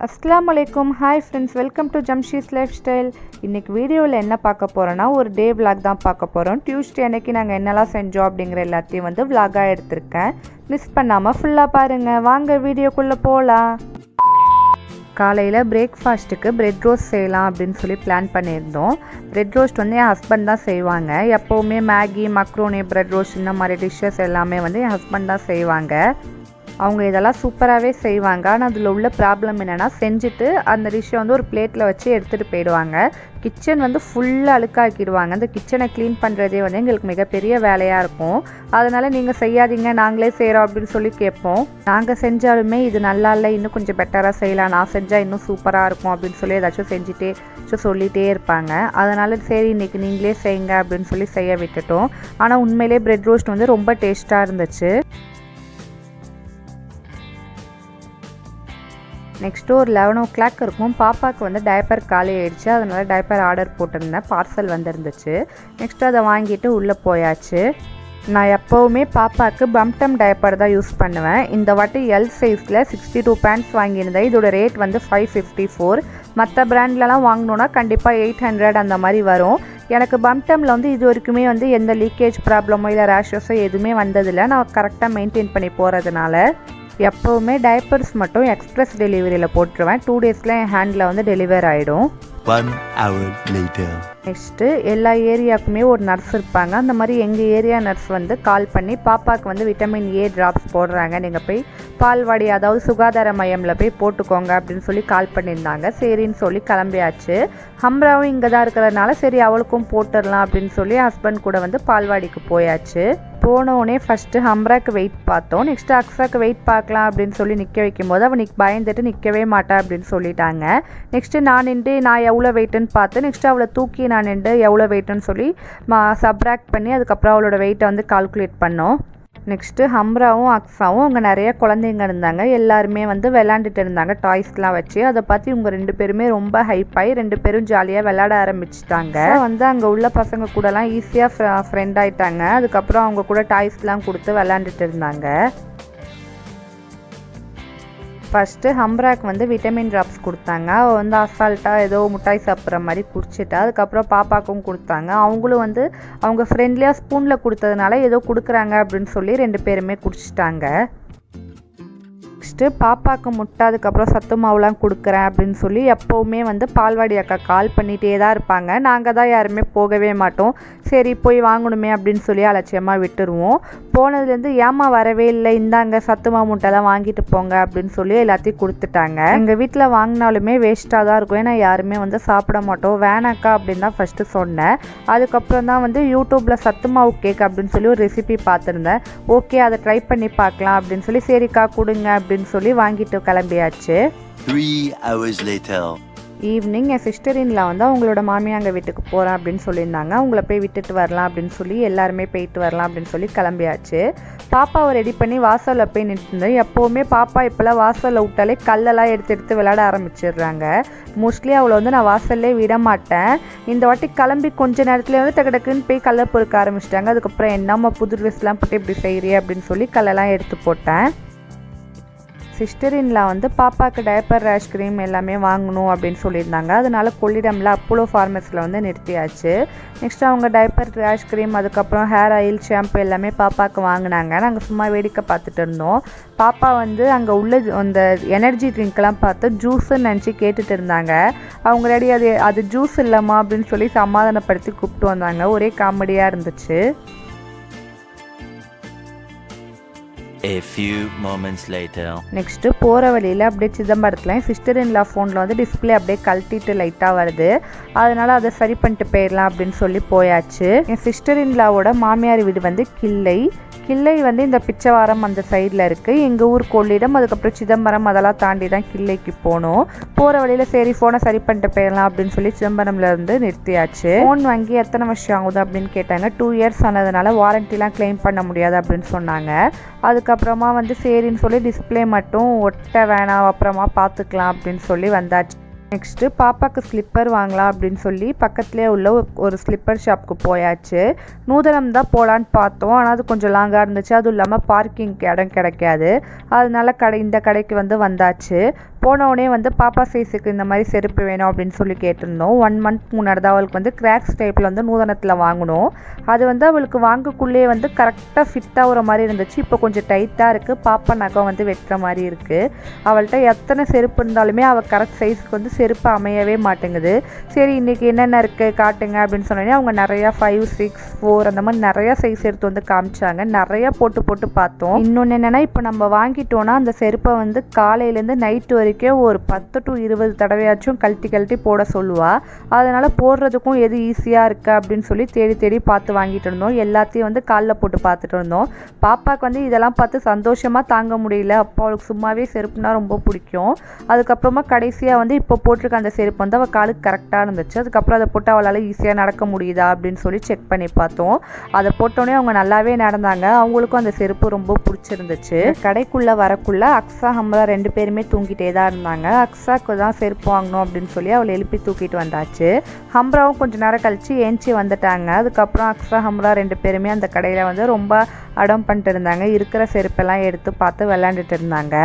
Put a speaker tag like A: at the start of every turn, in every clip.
A: அஸ்ஸலாமு அலைக்கும். Hi friends, welcome to Jamshi's lifestyle. இன்றைக்கி வீடியோவில் என்ன பார்க்க போகிறோன்னா ஒரு டே விலாக் தான் பார்க்க போகிறோம். டியூஸ்டே அன்றைக்கி நாங்கள் என்னெல்லாம் செஞ்சோம் அப்படிங்கிற எல்லாத்தையும் வந்து விலாகாக எடுத்திருக்கேன். மிஸ் பண்ணாமல் ஃபுல்லாக பாருங்கள். வாங்க வீடியோக்குள்ளே போகலாம். காலையில் பிரேக்ஃபாஸ்ட்டுக்கு பிரெட் ரோஸ்ட் செய்யலாம் அப்படின்னு சொல்லி பிளான் பண்ணியிருந்தோம். பிரெட் ரோஸ்ட் வந்து என் ஹஸ்பண்ட் தான் செய்வாங்க. எப்போவுமே மேகி, மக்ரோனி, பிரெட் ரோஸ்ட் இந்த மாதிரி டிஷ்ஷஸ் எல்லாமே வந்து என் ஹஸ்பண்ட் தான் செய்வாங்க. அவங்க இதெல்லாம் சூப்பராகவே செய்வாங்க. ஆனால் அதில் உள்ள ப்ராப்ளம் என்னென்னா, செஞ்சுட்டு அந்த டிஷ்ஷை வந்து ஒரு பிளேட்டில் வச்சு எடுத்துகிட்டு போயிடுவாங்க. கிச்சன் வந்து ஃபுல்லாக அழுக்காக்கிடுவாங்க. அந்த கிச்சனை க்ளீன் பண்ணுறதே வந்து எங்களுக்கு மிகப்பெரிய வேலையாக இருக்கும். அதனால் நீங்கள் செய்யாதீங்க, நாங்களே செய்கிறோம் அப்படின்னு சொல்லி கேட்போம். நாங்கள் செஞ்சாலுமே இது நல்லா இல்லை, இன்னும் கொஞ்சம் பெட்டராக செய்யலாம், நான் செஞ்சால் இன்னும் சூப்பராக இருக்கும் அப்படின்னு சொல்லி ஏதாச்சும் செஞ்சுட்டே சொல்லிகிட்டே இருப்பாங்க. அதனால் சரி இன்றைக்கி நீங்களே செய்யுங்க அப்படின்னு சொல்லி செய்ய விட்டுட்டோம். ஆனால் உண்மையிலே பிரெட் ரோஸ்ட் வந்து ரொம்ப டேஸ்ட்டாக இருந்துச்சு. நெக்ஸ்ட்டு ஒரு 11 o'clock இருக்கும். பாப்பாவுக்கு வந்து டைப்பர் காலி ஆகிடுச்சு. அதனால் டைப்பர் ஆர்டர் போட்டிருந்தேன். பார்சல் வந்துருந்துச்சு. நெக்ஸ்ட்டு அதை வாங்கிட்டு உள்ளே போயாச்சு. நான் எப்போவுமே பாப்பாவுக்கு பம்டம் டைப்பர் தான் யூஸ் பண்ணுவேன். இந்த வாட்டி எல் சைஸில் 62 பேண்ட்ஸ் வாங்கியிருந்தேன். இதோட ரேட் வந்து 554. மற்ற பிராண்ட்லலாம் வாங்கினோன்னா கண்டிப்பாக 800 அந்த மாதிரி வரும். எனக்கு பம்டமில் வந்து இது வரைக்குமே வந்து எந்த லீக்கேஜ் ப்ராப்ளமோ இல்லை ரேஷஸோ எதுவுமே வந்ததில்லை. நான் கரெக்டாக மெயின்டைன் பண்ணி போகிறதுனால எப்போவுமே டைப்பர்ஸ் மட்டும் எக்ஸ்பிரஸ் டெலிவரியில் போட்டுருவேன். 2 daysல என் ஹேண்டில் வந்து டெலிவர் ஆகிடும்.
B: 1 hour later.
A: நெக்ஸ்ட்டு எல்லா ஏரியாவுக்குமே ஒரு நர்ஸ் இருப்பாங்க. அந்த மாதிரி எங்கள் ஏரியா நர்ஸ் வந்து கால் பண்ணி பாப்பாவுக்கு வந்து விட்டமின் ஏ ட்ராப்ஸ் போடுறாங்க, நீங்கள் போய் பால்வாடி அதாவது சுகாதார மையமில் போய் போட்டுக்கோங்க அப்படின்னு சொல்லி கால் பண்ணியிருந்தாங்க. சரின்னு சொல்லி கிளம்பியாச்சு. ஹம்ராவும் இங்கே தான் இருக்கிறதுனால சரி அவளுக்கும் போட்டுடலாம் அப்படின்னு சொல்லி ஹஸ்பண்ட் கூட வந்து பால்வாடிக்கு போயாச்சு. போனோடனே ஃபஸ்ட்டு ஹம்ராக்கு வெயிட் பார்த்தோம். நெக்ஸ்ட்டு அக்ஸாக்கு வெயிட் பார்க்கலாம் அப்படின்னு சொல்லி நிற்க வைக்கும்போது அவள் பயந்துட்டு நிற்கவே மாட்டா அப்படின்னு சொல்லிட்டாங்க. நெக்ஸ்ட்டு நான் எவ்வளோ வெயிட்டுன்னு பார்த்து நெக்ஸ்ட்டு அவளை தூக்கி நான் எவ்வளோ வெயிட்டுன்னு சொல்லி சப்ராக்ட் பண்ணி அதுக்கப்புறம் அவளோட வெயிட்டை வந்து கால்குலேட் பண்ணோம். நெக்ஸ்ட்டு ஹம்ராவும் அக்ஸாவும் அங்கே நிறைய குழந்தைங்க இருந்தாங்க. எல்லாருமே வந்து விளாண்டுட்டு இருந்தாங்க டாய்ஸ்லாம் வச்சு. அதை பார்த்து இவங்க 2 பேருமே ரொம்ப ஹைப்பாகி 2 பேரும் ஜாலியாக விளாட ஆரம்பிச்சிட்டாங்க. வந்து அங்கே உள்ள பசங்க கூடலாம் ஈஸியாக ஃப்ரெண்ட் ஆகிட்டாங்க. அதுக்கப்புறம் அவங்க கூட டாய்ஸ்லாம் கொடுத்து விளாண்டுட்டு இருந்தாங்க. ஃபஸ்ட்டு ஹம்ராக்கு வந்து விட்டமின் ட்ராப்ஸ் கொடுத்தாங்க. அவள் வந்து அசால்ட்டாக ஏதோ முட்டாய் சாப்பிட்ற மாதிரி குடிச்சிட்டா. அதுக்கப்புறம் பாப்பாக்கும் கொடுத்தாங்க. அவங்களும் வந்து அவங்க ஃப்ரெண்ட்லியாக ஸ்பூனில் கொடுத்ததுனால ஏதோ கொடுக்குறாங்க அப்படின்னு சொல்லி 2 பேருமே குடிச்சிட்டாங்க. நெக்ஸ்ட்டு பாப்பாவுக்கு முட்டை அதுக்கப்புறம் சத்து மாவுலாம் கொடுக்குறேன் அப்படின்னு சொல்லி எப்போவுமே வந்து பால்வாடி அக்கா கால் பண்ணிகிட்டே தான் இருப்பாங்க. நாங்கள் தான் யாருமே போகவே மாட்டோம். சரி போய் வாங்கணுமே அப்படின்னு சொல்லி அலட்சியமாக விட்டுருவோம். போனதுலேருந்து ஏமா வரவே இல்லை, இந்தாங்க சத்து மாவு முட்டைலாம் வாங்கிட்டு போங்க அப்படின்னு சொல்லி எல்லாத்தையும் கொடுத்துட்டாங்க. எங்கள் வீட்டில் வாங்கினாலுமே வேஸ்ட்டாக தான் இருக்கும். ஏன்னா யாருமே வந்து சாப்பிட மாட்டோம். வேணாக்கா அப்படின்னு தான் ஃபஸ்ட்டு சொன்னேன். அதுக்கப்புறம் தான் வந்து யூடியூப்பில் சத்து மாவு கேக் அப்படின்னு சொல்லி ஒரு ரெசிபி பார்த்துருந்தேன். ஓகே அதை ட்ரை பண்ணி பார்க்கலாம் அப்படின்னு சொல்லி சரிக்கா கொடுங்க அப்படின்னு சொல்லி வாங்கிட்டு கிளம்பியாச்சு.
B: 3 hours later.
A: ஈவினிங் என் சிஸ்டரின்ல வந்து அவங்களோட மாமியாங்க வீட்டுக்கு போகிறேன் அப்படின்னு சொல்லியிருந்தாங்க. அவங்கள போய் விட்டுட்டு வரலாம் அப்படின்னு சொல்லி எல்லாருமே போயிட்டு வரலாம் அப்படின்னு சொல்லி கிளம்பியாச்சு. பாப்பாவை ரெடி பண்ணி வாசலில் போய் நின்றுருந்தேன். எப்போவுமே பாப்பா இப்போல்லாம் வாசலில் விட்டாலே கல்லெல்லாம் எடுத்து விளையாட ஆரம்பிச்சிடுறாங்க. மோஸ்ட்லி அவளை வந்து நான் வாசல்லே விட மாட்டேன். இந்த வாட்டி கிளம்பி கொஞ்ச நேரத்தில் வந்து டக்குன்னு போய் கல்லை பொறுக்க ஆரம்பிச்சிட்டாங்க. அதுக்கப்புறம் என்னம்மா புது ட்ரெஸ்லாம் போட்டு இப்படி செய்கிறியே அப்படின்னு சொல்லி கல்லெல்லாம் எடுத்து போட்டேன். சிஸ்டரின்ல வந்து பாப்பாவுக்கு டைப்பர் ரேஷ் க்ரீம் எல்லாமே வாங்கணும் அப்படின்னு சொல்லியிருந்தாங்க. அதனால கொள்ளிடம்ல அப்போலோ ஃபார்மஸில் வந்து நிறுத்தியாச்சு. நெக்ஸ்ட் அவங்க டைப்பர் ரேஷ் க்ரீம் அதுக்கப்புறம் ஹேர் ஆயில் ஷாம்பு எல்லாமே பாப்பாவுக்கு வாங்கினாங்க. நாங்கள் சும்மா வேடிக்கை பார்த்துட்டு இருந்தோம். பாப்பா வந்து அங்கே உள்ள அந்த எனர்ஜி ட்ரிங்க்லாம் பார்த்து ஜூஸுன்னு நினச்சி கேட்டுட்டு இருந்தாங்க. அவங்க ரெடி அது ஜூஸ் இல்லைம்மா அப்படின்னு சொல்லி சமாதானப்படுத்தி கூப்பிட்டு வந்தாங்க. ஒரே காமெடியாக இருந்துச்சு.
B: A few moments later.
A: Next போகிற வழியில் அப்படியே சிதம்பரத்தில் என் சிஸ்டர் இன்லா ஃபோனில் வந்து டிஸ்பிளே அப்படியே கழட்டிட்டு லைட்டாக வருது. அதனால் அதை சரி பண்ணிட்டு போயிடலாம் அப்படின்னு சொல்லி போயாச்சு. என் சிஸ்டர் இன்லாவோட மாமியார் வீடு வந்து கிள்ளை வந்து இந்த பிச்சைவாரம் அந்த சைடில் இருக்குது. எங்கள் ஊர் கொள்ளிடம் அதுக்கப்புறம் சிதம்பரம் அதெல்லாம் தாண்டி தான் கிள்ளைக்கு போகணும். போகிற வழியில் சரி ஃபோனை சரி பண்ணிட்டு போயிடலாம் அப்படின்னு சொல்லி சிதம்பரம்லேருந்து நிறுத்தியாச்சு. ஃபோன் வாங்கி எத்தனை வருஷம் ஆகுது அப்படின்னு கேட்டாங்க. 2 years ஆனதுனால வாரண்டிலாம் கிளைம் பண்ண முடியாது அப்படின்னு சொன்னாங்க. அதுக்கப்புறமா வந்து சரின்னு சொல்லி டிஸ்பிளே மட்டும் ஒட்ட வேணாம் அப்புறமா பார்த்துக்கலாம் அப்படின்னு சொல்லி வந்தாச்சு. நெக்ஸ்ட்டு பாப்பாவுக்கு ஸ்லிப்பர் வாங்கலாம் அப்படின்னு சொல்லி பக்கத்துலேயே உள்ள ஒரு ஸ்லிப்பர் ஷாப்புக்கு போயாச்சு. நூதனம் தான் போகலான்னு பார்த்தோம். ஆனால் அது கொஞ்சம் லாங்காக இருந்துச்சு. அதுவும் இல்லாமல் பார்க்கிங்க்கு இடம் கிடைக்காது. அதனால இந்த கடைக்கு வந்து வந்தாச்சு. போனவுடனே வந்து பாப்பா சைஸுக்கு இந்த மாதிரி செருப்பு வேணும் அப்படின்னு சொல்லி கேட்டிருந்தோம். 1 மந்த் முன்னாடி தான் அவளுக்கு வந்து கிராக்ஸ் டைப்பில் வந்து நூதனத்தில் வாங்கினோம். அது வந்து அவளுக்கு வாங்கக்குள்ளே வந்து கரெக்டாக ஃபிட் ஆகிற மாதிரி இருந்துச்சு. இப்போ கொஞ்சம் டைட்டாக இருக்குது. பாப்பா நகம் வந்து வெட்டுற மாதிரி இருக்குது. அவள்கிட்ட எத்தனை செருப்பு இருந்தாலுமே அவள் கரெக்ட் சைஸுக்கு வந்து செருப்பு அமையவே மாட்டேங்குது. சரி இன்றைக்கி என்னென்ன இருக்குது காட்டுங்க அப்படின்னு சொன்னோன்னே அவங்க நிறையா 5, 6, 4 அந்த மாதிரி நிறையா சைஸ் எடுத்து வந்து காமிச்சாங்க. நிறையா போட்டு பார்த்தோம். இன்னொன்று என்னென்னா இப்போ நம்ம வாங்கிட்டோன்னா அந்த செருப்பை வந்து காலையிலேருந்து நைட்டு வரைக்கும் ஒரு 10 to 20 தடவையாச்சும் கழட்டி போட சொல்லுவா. அதனால் போடுறதுக்கும் எது ஈஸியாக இருக்குது அப்படின்னு சொல்லி தேடி பார்த்து வாங்கிட்டு இருந்தோம். எல்லாத்தையும் வந்து காலில் போட்டு பார்த்துட்டு இருந்தோம். பாப்பாவுக்கு வந்து இதெல்லாம் பார்த்து சந்தோஷமாக தாங்க முடியல. அப்போ அவளுக்கு சும்மாவே செருப்புனா ரொம்ப பிடிக்கும். அதுக்கப்புறமா கடைசியாக வந்து இப்போ போட்டிருக்க அந்த செருப்பு வந்து அவள் காலுக்கு கரெக்டாக இருந்துச்சு. அதுக்கப்புறம் அதை போட்டு அவளால் ஈஸியாக நடக்க முடியுதா அப்படின்னு சொல்லி செக் பண்ணி பார்த்தோம். அதை போட்டோன்னே அவங்க நல்லாவே நடந்தாங்க. அவங்களுக்கும் அந்த செருப்பு ரொம்ப பிடிச்சிருந்துச்சு. கடைக்குள்ளே வரக்குள்ளே அக்ஸா ஹம்ரா 2 பேருமே தூங்கிட்டே தான் இருந்தாங்க. அக்ஸாக்கு தான் செருப்பு வாங்கணும் அப்படின்னு சொல்லி அவளை எழுப்பி தூக்கிட்டு வந்தாச்சு. ஹம்ராவும் கொஞ்சம் நேரம் கழிச்சு ஏஞ்சி வந்துட்டாங்க. அதுக்கப்புறம் அக்ஸா ஹம்ரா 2 பேருமே அந்த கடையில் வந்து ரொம்ப அடம் பண்ணிட்டு இருந்தாங்க. இருக்கிற செருப்பெல்லாம் எடுத்து பார்த்து விளையாண்டுட்டு இருந்தாங்க.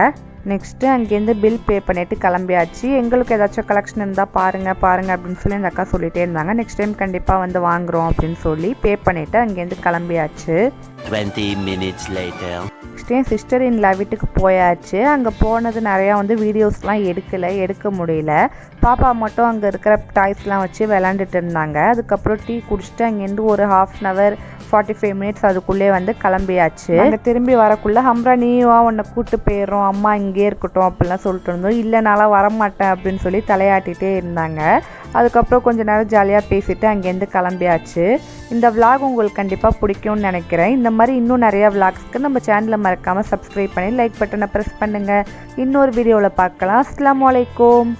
A: நெக்ஸ்ட்டு அங்கேருந்து பில் பே பண்ணிவிட்டு கிளம்பியாச்சு. எங்களுக்கு ஏதாச்சும் கலெக்ஷன் இருந்தால் பாருங்கள் அப்படின்னு சொல்லி அந்த அக்கா சொல்லிகிட்டே இருந்தாங்க. நெக்ஸ்ட் டைம் கண்டிப்பாக வந்து வாங்குகிறோம் அப்படின்னு சொல்லி பே பண்ணிவிட்டு அங்கேருந்து கிளம்பியாச்சு.
B: 20 minutes later.
A: நெக்ஸ்ட் என் சிஸ்டர் இன் லா வீட்டுக்கு போயாச்சு. அங்கே போனது நிறையா வந்து வீடியோஸ்லாம் எடுக்க முடியல. பாப்பா மட்டும் அங்கே இருக்கிற டாய்ஸ்லாம் வச்சு விளாண்டுட்டு இருந்தாங்க. அதுக்கப்புறம் டீ குடிச்சிட்டு அங்கேருந்து ஒரு 1/2 hour 45 minutes அதுக்குள்ளே வந்து கிளம்பியாச்சு. அங்கே திரும்பி வரக்குள்ளே ஹம்ரா நீவா உன்னை கூப்பிட்டு போயிடுறோம், அம்மா இங்கே இருக்கட்டும் அப்படிலாம் சொல்லிட்டு இருந்தோம். இல்லை நான்லாம் வரமாட்டேன் அப்படின்னு சொல்லி தலையாட்டிகிட்டே இருந்தாங்க. அதுக்கப்புறம் கொஞ்சம் நேரம் ஜாலியாக பேசிவிட்டு அங்கேருந்து கிளம்பியாச்சு. இந்த விளாக் உங்களுக்கு கண்டிப்பாக பிடிக்கும்னு நினைக்கிறேன். இந்த மாதிரி இன்னும் நிறையா விளாக்ஸ்க்கு நம்ம சேனலை மறக்காமல் சப்ஸ்கிரைப் பண்ணி லைக் பட்டனை ப்ரெஸ் பண்ணுங்கள். இன்னொரு வீடியோவில் பார்க்கலாம். அஸ்ஸலாமு அலைக்கும்.